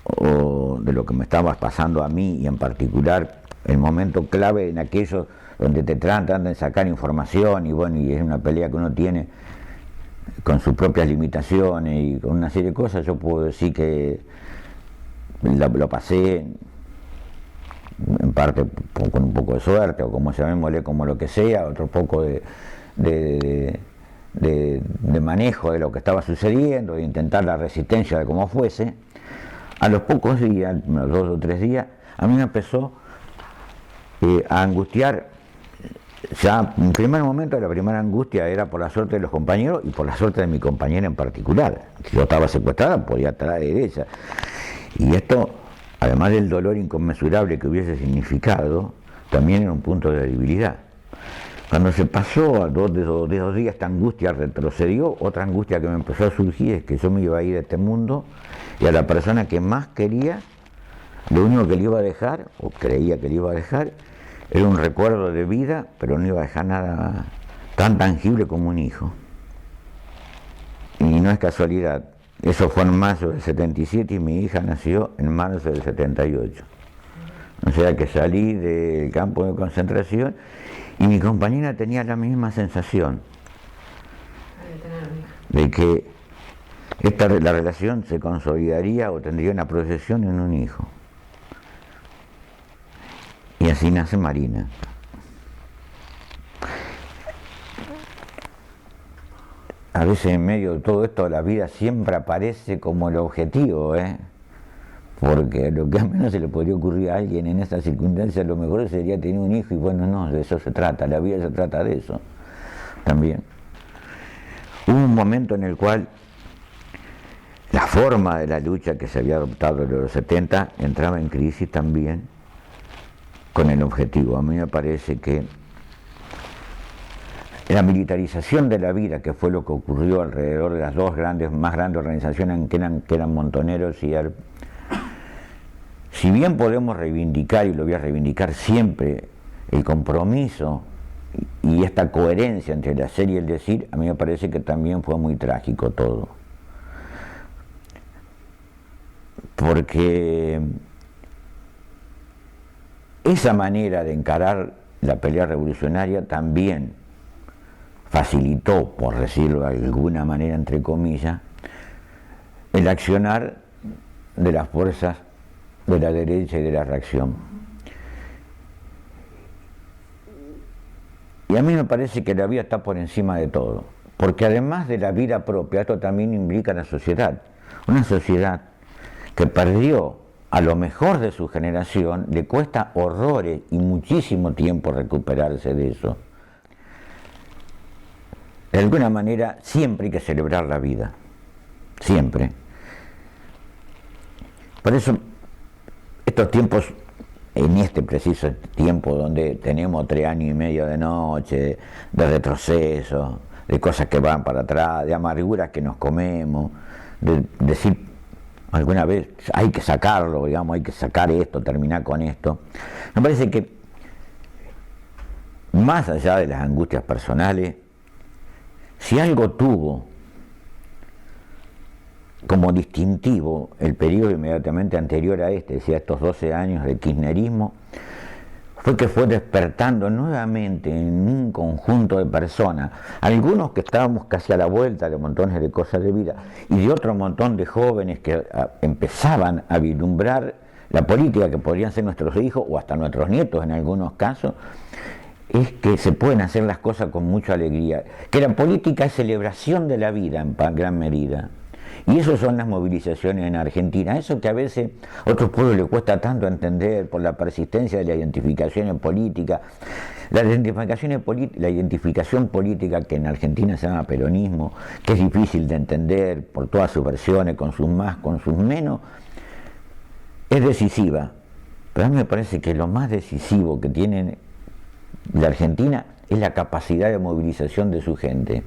o de lo que me estaba pasando a mí, y en particular el momento clave en aquellos donde te tratan de sacar información, y bueno, y es una pelea que uno tiene con sus propias limitaciones y con una serie de cosas, yo puedo decir que lo pasé en parte con un poco de suerte, o como llamémosle, como lo que sea, otro poco de manejo de lo que estaba sucediendo, de intentar la resistencia de como fuese. A los pocos días, unos 2 o 3 días, a mí me empezó a angustiar. Ya en primer momento, la primera angustia era por la suerte de los compañeros y por la suerte de mi compañera en particular. Si yo estaba secuestrada, podía traer de ella. Y esto, además del dolor inconmensurable que hubiese significado, también era un punto de debilidad. Cuando se pasó a dos días esta angustia retrocedió, otra angustia que me empezó a surgir es que yo me iba a ir de este mundo, y a la persona que más quería, lo único que le iba a dejar, o creía que le iba a dejar, era un recuerdo de vida, pero no iba a dejar nada tan tangible como un hijo. Y no es casualidad, eso fue en mayo del 77 y mi hija nació en marzo del 78. O sea que salí del campo de concentración y mi compañera tenía la misma sensación de que la relación se consolidaría o tendría una proyección en un hijo. Y así nace Marina. A veces en medio de todo esto la vida siempre aparece como el objetivo, porque lo que al menos se le podría ocurrir a alguien en estas circunstancias, lo mejor sería tener un hijo, y bueno, no, de eso se trata, la vida se trata de eso también. Hubo un momento en el cual la forma de la lucha que se había adoptado en los 70 entraba en crisis también con el objetivo. A mí me parece que la militarización de la vida, que fue lo que ocurrió alrededor de las dos más grandes organizaciones que eran Montoneros y ARP, si bien podemos reivindicar, y lo voy a reivindicar siempre, el compromiso y esta coherencia entre el hacer y el decir, a mí me parece que también fue muy trágico todo. Porque esa manera de encarar la pelea revolucionaria también facilitó, por decirlo de alguna manera entre comillas, el accionar de las fuerzas de la derecha y de la reacción. Y a mí me parece que la vida está por encima de todo, porque además de la vida propia, esto también implica la sociedad. Una sociedad que perdió a lo mejor de su generación, le cuesta horrores y muchísimo tiempo recuperarse de eso. De alguna manera siempre hay que celebrar la vida, siempre. Por eso estos tiempos en este preciso tiempo donde tenemos 3 años y medio de noche, de retroceso, de cosas que van para atrás, de amarguras que nos comemos, de decir alguna vez hay que sacarlo, digamos, hay que sacar esto, terminar con esto. Me parece que más allá de las angustias personales, si algo tuvo como distintivo el periodo inmediatamente anterior a este, decía, estos 12 años del kirchnerismo, fue que fue despertando nuevamente en un conjunto de personas, algunos que estábamos casi a la vuelta de montones de cosas de vida, y de otro montón de jóvenes que empezaban a vislumbrar la política, que podrían ser nuestros hijos o hasta nuestros nietos en algunos casos, es que se pueden hacer las cosas con mucha alegría, que la política es celebración de la vida en gran medida. Y eso son las movilizaciones en Argentina, eso que a veces a otros pueblos les cuesta tanto entender por la persistencia de la identificación política. La identificación política que en Argentina se llama peronismo, que es difícil de entender por todas sus versiones, con sus más, con sus menos, es decisiva. Pero a mí me parece que lo más decisivo que tiene la Argentina es la capacidad de movilización de su gente.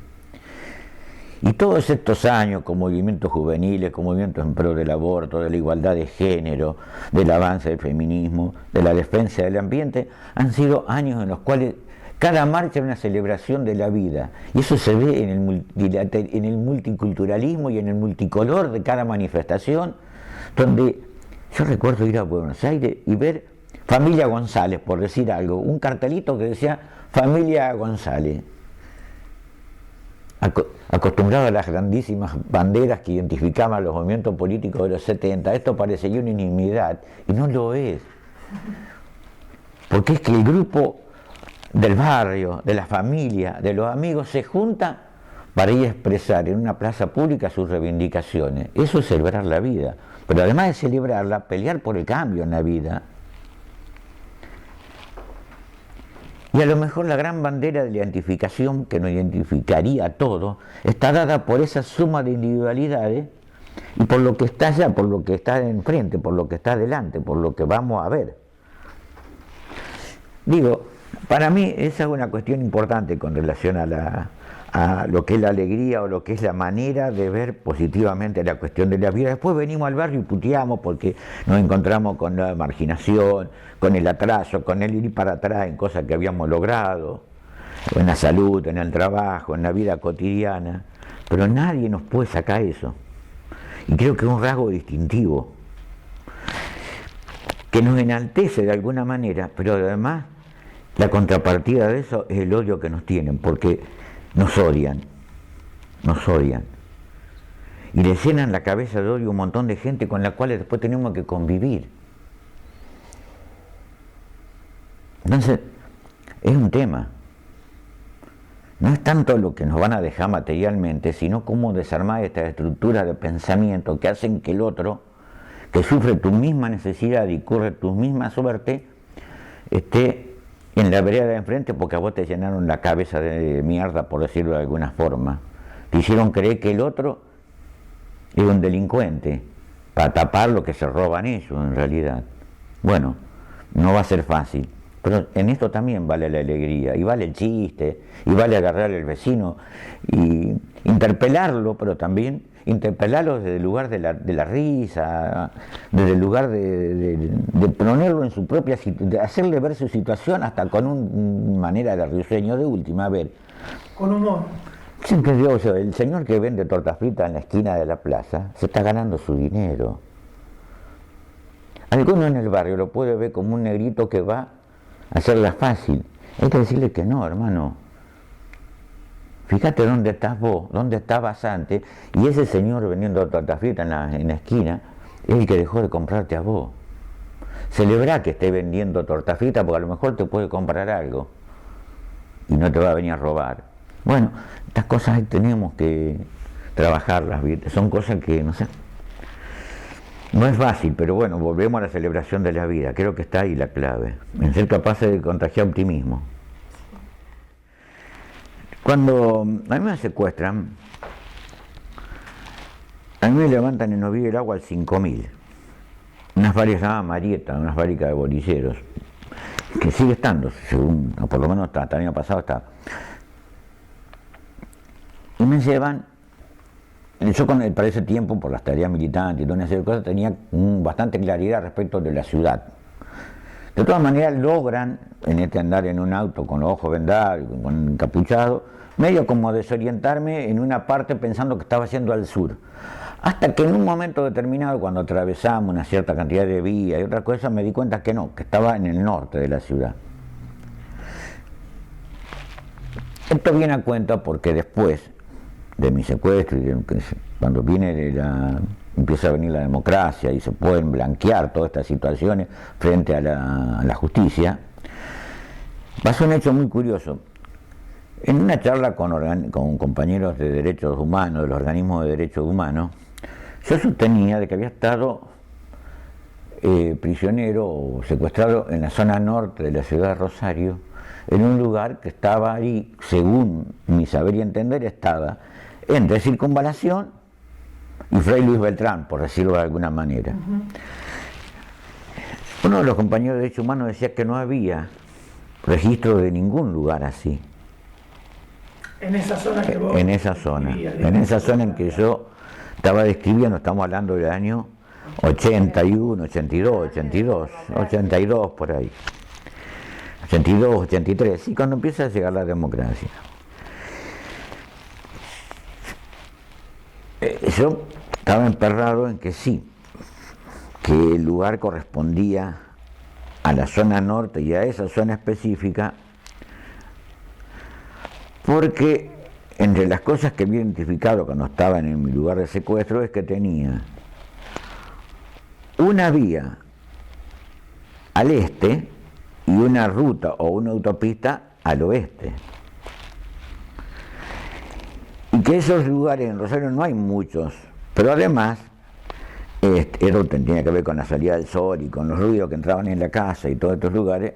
Y todos estos años con movimientos juveniles, con movimientos en pro del aborto, de la igualdad de género, del avance del feminismo, de la defensa del ambiente, han sido años en los cuales cada marcha es una celebración de la vida. Y eso se ve en el multiculturalismo y en el multicolor de cada manifestación, donde yo recuerdo ir a Buenos Aires y ver Familia González, por decir algo, un cartelito que decía Familia González. Acostumbrado a las grandísimas banderas que identificaban los movimientos políticos de los 70, esto parecería una inimidad, y no lo es. Porque es que el grupo del barrio, de la familia, de los amigos, se junta para ir a expresar en una plaza pública sus reivindicaciones. Eso es celebrar la vida, pero además de celebrarla, pelear por el cambio en la vida. Y a lo mejor la gran bandera de la identificación, que nos identificaría a todos, está dada por esa suma de individualidades y por lo que está allá, por lo que está enfrente, por lo que está adelante, por lo que vamos a ver. Digo, para mí esa es una cuestión importante con relación a lo que es la alegría o lo que es la manera de ver positivamente la cuestión de la vida. Después venimos al barrio y puteamos porque nos encontramos con la marginación, con el atraso, con el ir para atrás en cosas que habíamos logrado, en la salud, en el trabajo, en la vida cotidiana, pero nadie nos puede sacar eso. Y creo que es un rasgo distintivo, que nos enaltece de alguna manera, pero además la contrapartida de eso es el odio que nos tienen, porque nos odian, y le llenan la cabeza de odio a un montón de gente con la cual después tenemos que convivir. Entonces, es un tema. No es tanto lo que nos van a dejar materialmente, sino cómo desarmar estas estructuras de pensamiento que hacen que el otro, que sufre tu misma necesidad y corre tu misma suerte, esté en la vereda de enfrente porque a vos te llenaron la cabeza de mierda, por decirlo de alguna forma. Te hicieron creer que el otro es un delincuente, para tapar lo que se roban ellos en realidad. Bueno, no va a ser fácil, pero en esto también vale la alegría, y vale el chiste, y vale agarrar al vecino y interpelarlo, pero también interpelarlo desde el lugar de la risa, desde el lugar de ponerlo en su propia situación, de hacerle ver su situación hasta con una manera de risueño de última, a ver.
Con humor.
Siempre digo yo, el señor que vende tortas fritas en la esquina de la plaza se está ganando su dinero. Alguno en el barrio lo puede ver como un negrito que va a hacerla fácil. Hay que decirle que no, hermano. Fíjate dónde estás vos, dónde estabas antes, y ese señor vendiendo tortas fritas en la esquina es el que dejó de comprarte a vos. Celebrá que esté vendiendo tortas fritas porque a lo mejor te puede comprar algo y no te va a venir a robar. Bueno, estas cosas tenemos que trabajarlas, ¿viste? Son cosas que, no sé, no es fácil, pero bueno, volvemos a la celebración de la vida. Creo que está ahí la clave, en ser capaces de contagiar optimismo. Cuando a mí me secuestran, a mí me levantan en Novillo el agua al 5000. una fábrica llamada Marieta, una fábrica de bolilleros, que sigue estando, según, o por lo menos hasta el año pasado está. Y me llevan, yo para ese tiempo, por las tareas militantes y todas esas cosas, tenía bastante claridad respecto de la ciudad. De todas maneras logran, en este andar en un auto con los ojos vendados, con encapuchado, medio como desorientarme en una parte pensando que estaba yendo al sur. Hasta que en un momento determinado, cuando atravesamos una cierta cantidad de vías y otras cosas, me di cuenta que no, que estaba en el norte de la ciudad. Esto viene a cuenta porque después de mi secuestro y cuando empieza a venir la democracia y se pueden blanquear todas estas situaciones frente a la justicia, pasó un hecho muy curioso. En una charla con compañeros de derechos humanos, de los organismos de derechos humanos, yo sostenía de que había estado prisionero o secuestrado en la zona norte de la ciudad de Rosario, en un lugar que estaba ahí, según mi saber y entender, estaba entre Circunvalación y Fray Luis Beltrán, por decirlo de alguna manera. Uno de los compañeros de derechos humanos decía que no había registro de ningún lugar así.
En esa zona que vos...
En esa zona en que yo estaba describiendo, estamos hablando del año 81, 82, por ahí. 82, 83, y cuando empieza a llegar la democracia. Yo estaba emperrado en que sí, que el lugar correspondía a la zona norte y a esa zona específica, porque entre las cosas que había identificado cuando estaba en mi lugar de secuestro es que tenía una vía al este y una ruta o una autopista al oeste. Y que esos lugares en Rosario no hay muchos, pero además eso tenía que ver con la salida del sol y con los ruidos que entraban en la casa y todos estos lugares.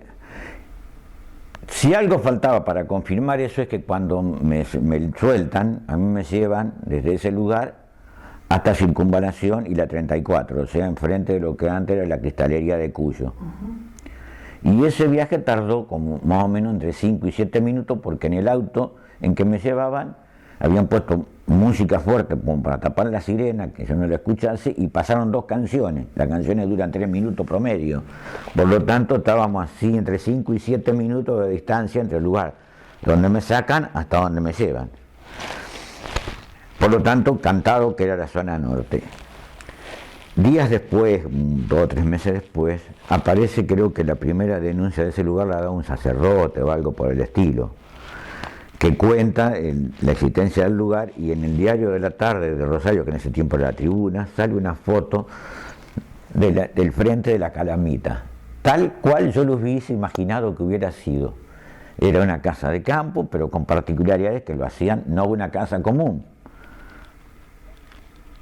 Si algo faltaba para confirmar eso es que cuando me sueltan, a mí me llevan desde ese lugar hasta Circunvalación y la 34, o sea, enfrente de lo que antes era la cristalería de Cuyo. Y ese viaje tardó como más o menos entre 5 y 7 minutos, porque en el auto en que me llevaban habían puesto música fuerte como para tapar la sirena, que yo no la escuchase, y pasaron 2 canciones. Las canciones duran 3 minutos promedio. Por lo tanto, estábamos así entre 5 y 7 minutos de distancia entre el lugar donde me sacan hasta donde me llevan. Por lo tanto, cantado que era la zona norte. Días después, 2 o 3 meses después, aparece, creo que la primera denuncia de ese lugar la da un sacerdote o algo por el estilo, que cuenta la existencia del lugar, y en el diario de la tarde de Rosario, que en ese tiempo era La Tribuna, sale una foto del frente de la Calamita, tal cual yo lo hubiese imaginado que hubiera sido. Era una casa de campo, pero con particularidades que lo hacían no una casa común.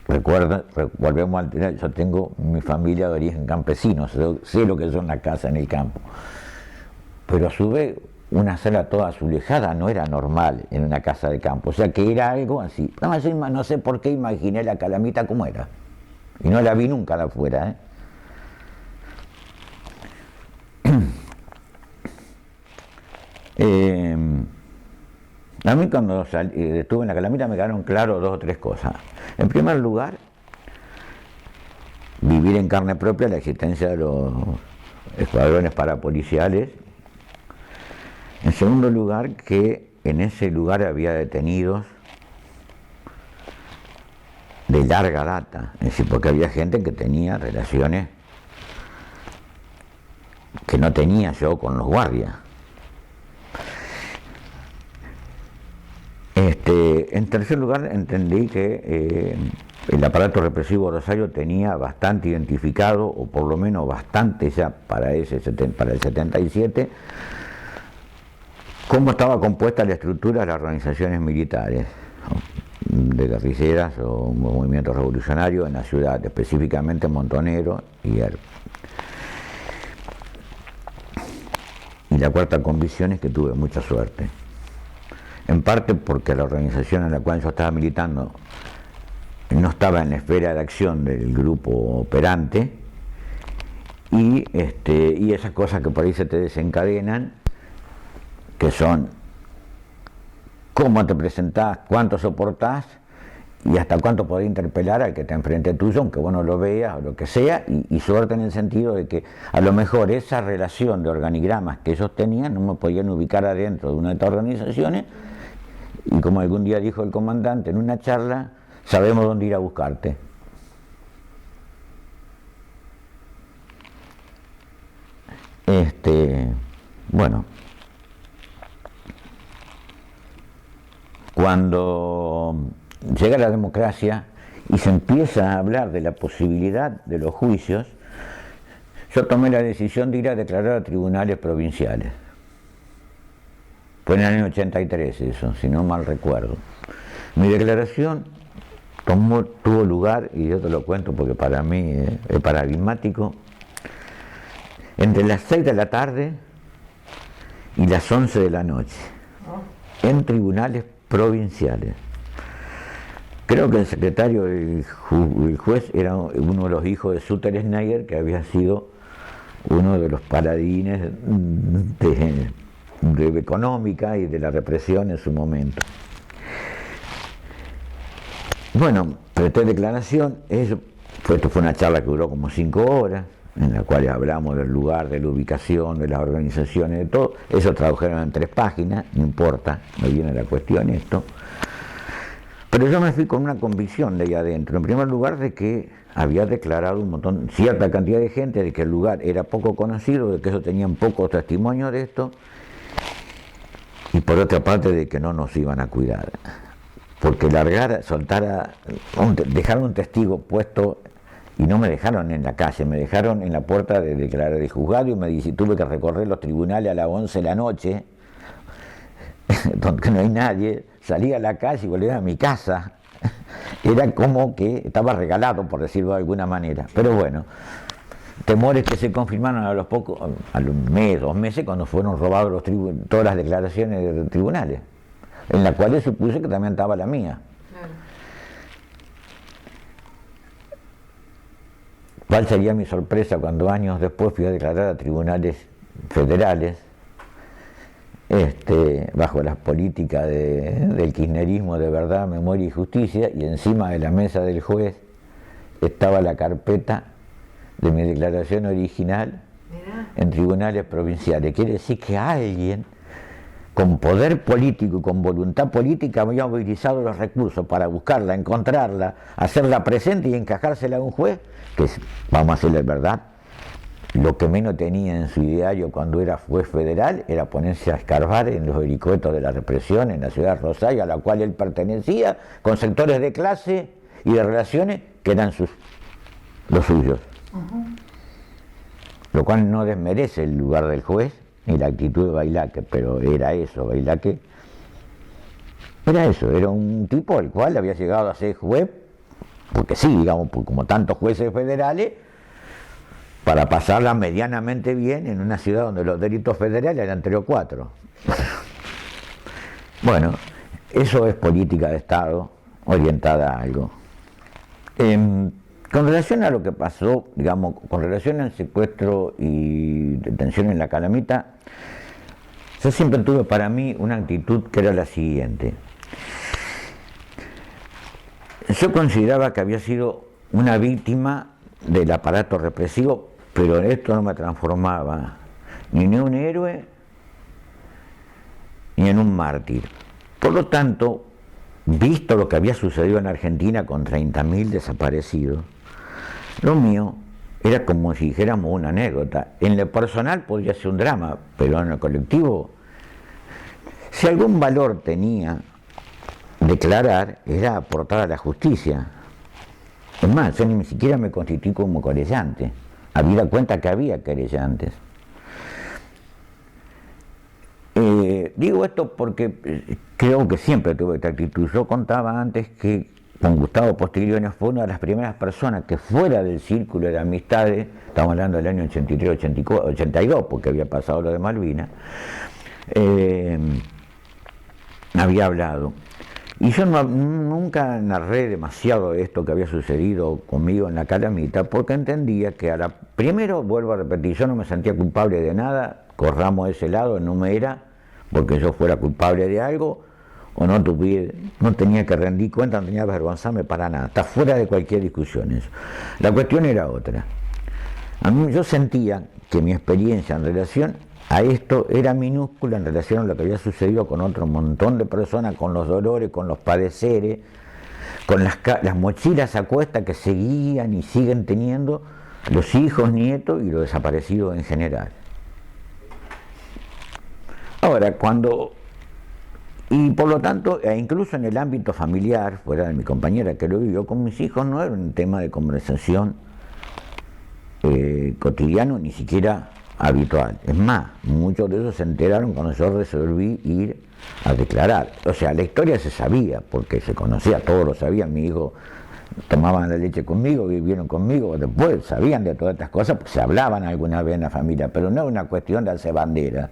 Recuerda, volvemos al final, yo tengo mi familia de origen campesino, sé lo que es una casa en el campo, pero a su vez una sala toda azulejada no era normal en una casa de campo, o sea que era algo así. No sé por qué imaginé la Calamita como era, y no la vi nunca de afuera, A mí cuando estuve en la Calamita me quedaron claro 2 o 3 cosas. En primer lugar, vivir en carne propia la existencia de los escuadrones parapoliciales. En segundo lugar, que en ese lugar había detenidos de larga data, es decir, porque había gente que tenía relaciones que no tenía yo con los guardias. En tercer lugar, entendí que el aparato represivo de Rosario tenía bastante identificado, o por lo menos bastante ya para el 77, cómo estaba compuesta la estructura de las organizaciones militares, de guerrilleras o movimientos revolucionarios en la ciudad, específicamente Montonero y ERP. Y la cuarta convicción es que tuve mucha suerte. En parte porque la organización en la cual yo estaba militando no estaba en la esfera de acción del grupo operante, y esas cosas que por ahí se te desencadenan, que son cómo te presentás, cuánto soportás y hasta cuánto podés interpelar al que está enfrente tuyo, aunque vos no lo veas o lo que sea, y suerte en el sentido de que a lo mejor esa relación de organigramas que ellos tenían no me podían ubicar adentro de una de estas organizaciones, y como algún día dijo el comandante en una charla, sabemos dónde ir a buscarte. Bueno, cuando llega la democracia y se empieza a hablar de la posibilidad de los juicios, yo tomé la decisión de ir a declarar a tribunales provinciales. Fue en el año 83 eso, si no mal recuerdo. Mi declaración tuvo lugar, y yo te lo cuento porque para mí es paradigmático, entre las 6 de la tarde y las 11 de la noche, en tribunales provinciales. Creo que el secretario, el juez, era uno de los hijos de Sutter Schneider, que había sido uno de los paladines de económica y de la represión en su momento. Bueno, presté declaración, esto fue una charla que duró como 5 horas, en la cual hablamos del lugar, de la ubicación, de las organizaciones, de todo. Eso tradujeron en 3 páginas, no importa, me viene la cuestión esto. Pero yo me fui con una convicción de ahí adentro, en primer lugar de que había declarado cierta cantidad de gente, de que el lugar era poco conocido, de que ellos tenían pocos testimonios de esto, y por otra parte de que no nos iban a cuidar. Porque dejaron un testigo puesto, y no me dejaron en la calle, me dejaron en la puerta de declarar el juzgado, y tuve que recorrer los tribunales a las 11 de la noche, donde no hay nadie, salí a la calle y volví a mi casa. Era como que estaba regalado, por decirlo de alguna manera. Pero bueno, temores que se confirmaron a los mes, 2 meses, cuando fueron robados todas las declaraciones de tribunales, en las cuales supuse que también estaba la mía. ¿Cuál sería mi sorpresa cuando años después fui a declarar a tribunales federales, bajo las políticas del kirchnerismo de verdad, memoria y justicia, y encima de la mesa del juez estaba la carpeta de mi declaración original en tribunales provinciales? Quiere decir que alguien con poder político y con voluntad política había movilizado los recursos para buscarla, encontrarla, hacerla presente y encajársela a un juez que, vamos a decirle verdad, lo que menos tenía en su ideario cuando era juez federal era ponerse a escarbar en los vericuetos de la represión en la ciudad de Rosario, a la cual él pertenecía, con sectores de clase y de relaciones que eran los suyos. Lo cual no desmerece el lugar del juez ni la actitud de Bailaque, pero era eso, Bailaque era eso, era un tipo al cual había llegado a ser juez, porque sí, digamos, como tantos jueces federales, para pasarla medianamente bien en una ciudad donde los delitos federales eran 3 o 4. Bueno, eso es política de Estado orientada a algo. Con relación a lo que pasó, digamos, con relación al secuestro y detención en la Calamita, yo siempre tuve para mí una actitud que era la siguiente. Yo consideraba que había sido una víctima del aparato represivo, pero esto no me transformaba ni en un héroe ni en un mártir. Por lo tanto, visto lo que había sucedido en Argentina con 30.000 desaparecidos, lo mío era como si dijéramos una anécdota. En lo personal podría ser un drama, pero en lo colectivo, si algún valor tenía declarar, era aportar a la justicia. Es más, yo ni siquiera me constituí como querellante, habida cuenta que había querellantes. Digo esto porque creo que siempre tuve esta actitud. Yo contaba antes que con Gustavo Postiglione fue una de las primeras personas que fuera del círculo de amistades, estamos hablando del año 83, 84, 82, porque había pasado lo de Malvinas, había hablado. Y yo nunca narré demasiado esto que había sucedido conmigo en la Calamita, porque entendía que primero, vuelvo a repetir, yo no me sentía culpable de nada, corramos de ese lado, no me era porque yo fuera culpable de algo, o no tenía que rendir cuenta, no tenía que avergonzarme para nada, está fuera de cualquier discusión eso. La cuestión era otra. A mí yo sentía que mi experiencia en relación a esto era minúscula en relación a lo que había sucedido con otro montón de personas, con los dolores, con los padeceres, con las mochilas a cuesta que seguían y siguen teniendo los hijos, nietos y los desaparecidos en general. Ahora, y por lo tanto, incluso en el ámbito familiar, fuera de mi compañera que lo vivió con mis hijos, no era un tema de conversación cotidiano, ni siquiera habitual. Es más, muchos de ellos se enteraron cuando yo resolví ir a declarar. O sea, la historia se sabía, porque se conocía, todos lo sabían. Mi hijo tomaban la leche conmigo, vivieron conmigo, después sabían de todas estas cosas, porque se hablaban alguna vez en la familia, pero no es una cuestión de hacer bandera.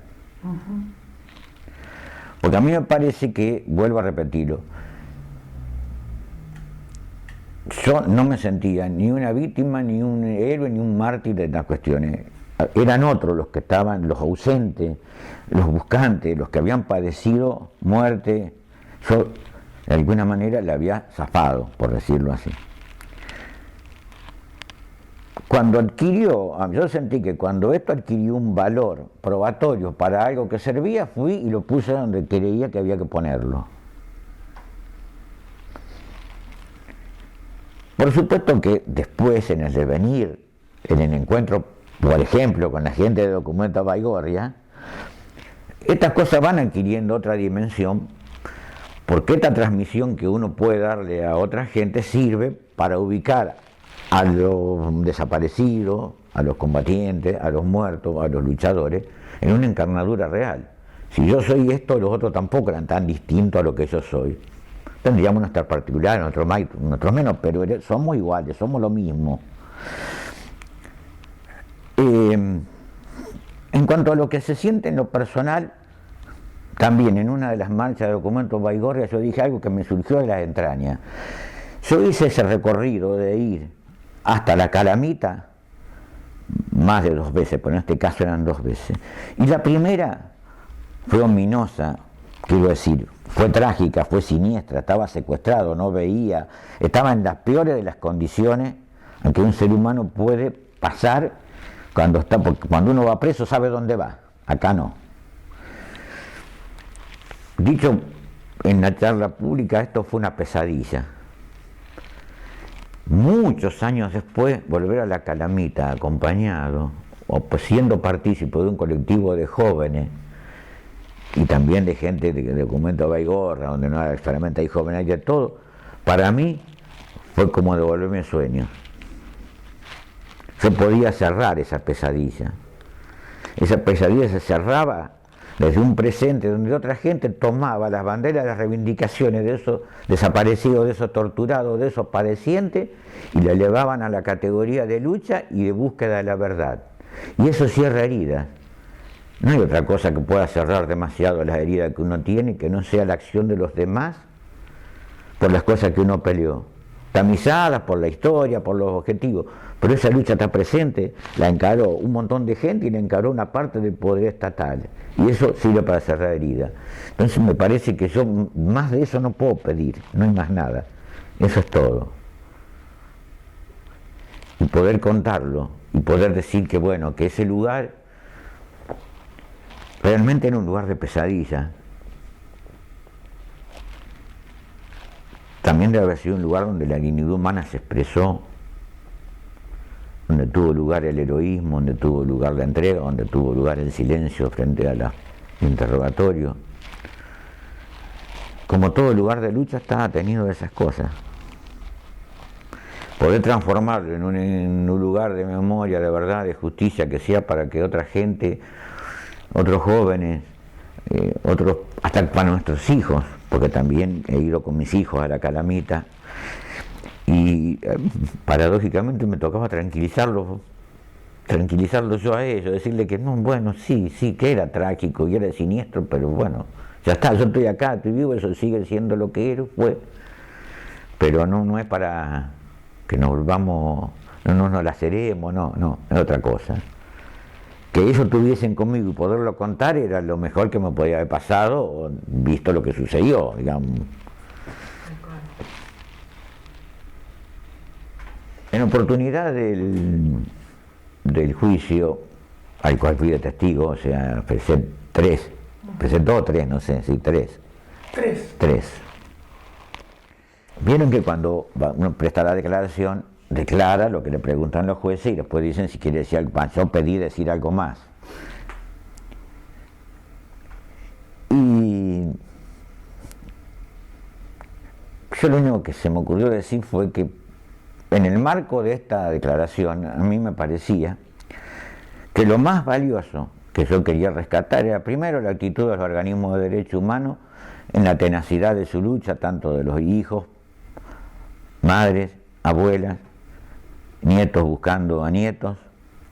Porque a mí me parece que, vuelvo a repetirlo, yo no me sentía ni una víctima, ni un héroe, ni un mártir de estas cuestiones. Eran otros los que estaban, los ausentes, los buscantes, los que habían padecido muerte. Yo, de alguna manera, le había zafado, por decirlo así. Yo sentí que cuando esto adquirió un valor probatorio para algo que servía, fui y lo puse donde creía que había que ponerlo. Por supuesto que después, en el devenir, en el encuentro, por ejemplo, con la gente de Documento Baigorria, estas cosas van adquiriendo otra dimensión, porque esta transmisión que uno puede darle a otra gente sirve para ubicar a los desaparecidos, a los combatientes, a los muertos, a los luchadores, en una encarnadura real. Si yo soy esto, los otros tampoco eran tan distintos a lo que yo soy. Tendríamos nuestras particulares, nuestros más, nuestros menos, pero somos iguales, somos lo mismo. En cuanto a lo que se siente en lo personal, también en una de las marchas de Documento Baigorria yo dije algo que me surgió de las entrañas. Yo hice ese recorrido de ir hasta la Calamita más de 2 veces, pero en este caso eran 2 veces. Y la primera fue ominosa, quiero decir, fue trágica, fue siniestra, estaba secuestrado, no veía, estaba en las peores de las condiciones en que un ser humano puede pasar porque cuando uno va preso sabe dónde va, acá no. Dicho en la charla pública, esto fue una pesadilla. Muchos años después, volver a la Calamita acompañado, o pues siendo partícipe de un colectivo de jóvenes, y también de gente de Documento Baigorria, donde no solamente hay jóvenes, hay de todo, para mí fue como devolverme sueños. Yo podía cerrar esa pesadilla. Esa pesadilla se cerraba desde un presente donde otra gente tomaba las banderas de las reivindicaciones de esos desaparecidos, de esos torturados, de esos padecientes, y la elevaban a la categoría de lucha y de búsqueda de la verdad. Y eso cierra heridas. No hay otra cosa que pueda cerrar demasiado las heridas que uno tiene que no sea la acción de los demás por las cosas que uno peleó, tamizadas por la historia, por los objetivos, pero esa lucha está presente, la encaró un montón de gente y la encaró una parte del poder estatal, y eso sirve para cerrar heridas. Entonces me parece que yo más de eso no puedo pedir, no hay más nada, eso es todo. Y poder contarlo, y poder decir que bueno, que ese lugar realmente era un lugar de pesadilla. También debe haber sido un lugar donde la dignidad humana se expresó, donde tuvo lugar el heroísmo, donde tuvo lugar la entrega, donde tuvo lugar el silencio frente a los interrogatorios. Como todo lugar de lucha estaba tenido de esas cosas. Poder transformarlo en un lugar de memoria, de verdad, de justicia, que sea para que otra gente, otros jóvenes, otros, hasta para nuestros hijos, porque también he ido con mis hijos a la Calamita y paradójicamente me tocaba tranquilizarlos yo a ellos, decirle que no, bueno, sí, que era trágico y era siniestro, pero bueno, Ya está, yo estoy acá, estoy vivo, eso sigue siendo lo que era, fue. Pero no es para que nos volvamos, no nos laceremos, no, es otra cosa. Que ellos estuviesen conmigo y poderlo contar era lo mejor que me podía haber pasado, visto lo que sucedió, digamos. En oportunidad del juicio, al cual fui de testigo, o sea, presentó 3, no sé, sí, 3. 3. Vieron que cuando uno presta la declaración, declara lo que le preguntan los jueces y después dicen si quiere decir algo más. Yo pedí decir algo más. Y yo lo único que se me ocurrió decir fue que en el marco de esta declaración a mí me parecía que lo más valioso que yo quería rescatar era primero la actitud de los organismos de derechos humanos en la tenacidad de su lucha, tanto de los hijos, madres, abuelas, nietos buscando a nietos,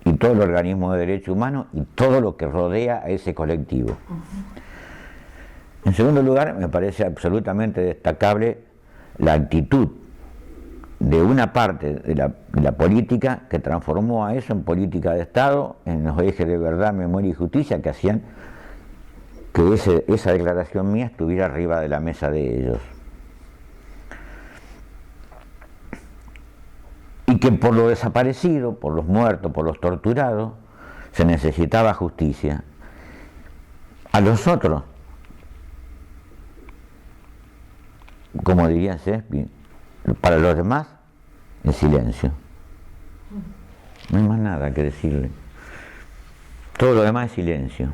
y todo el organismo de derechos humanos y todo lo que rodea a ese colectivo. En segundo lugar, me parece absolutamente destacable la actitud de una parte de la política que transformó a eso en política de Estado, en los ejes de verdad, memoria y justicia, que hacían que esa declaración mía estuviera arriba de la mesa de ellos. Y que por lo desaparecido, por los muertos, por los torturados, se necesitaba justicia. A los otros, como diría Shakespeare, para los demás, en silencio. No hay más nada que decirle. Todo lo demás es silencio.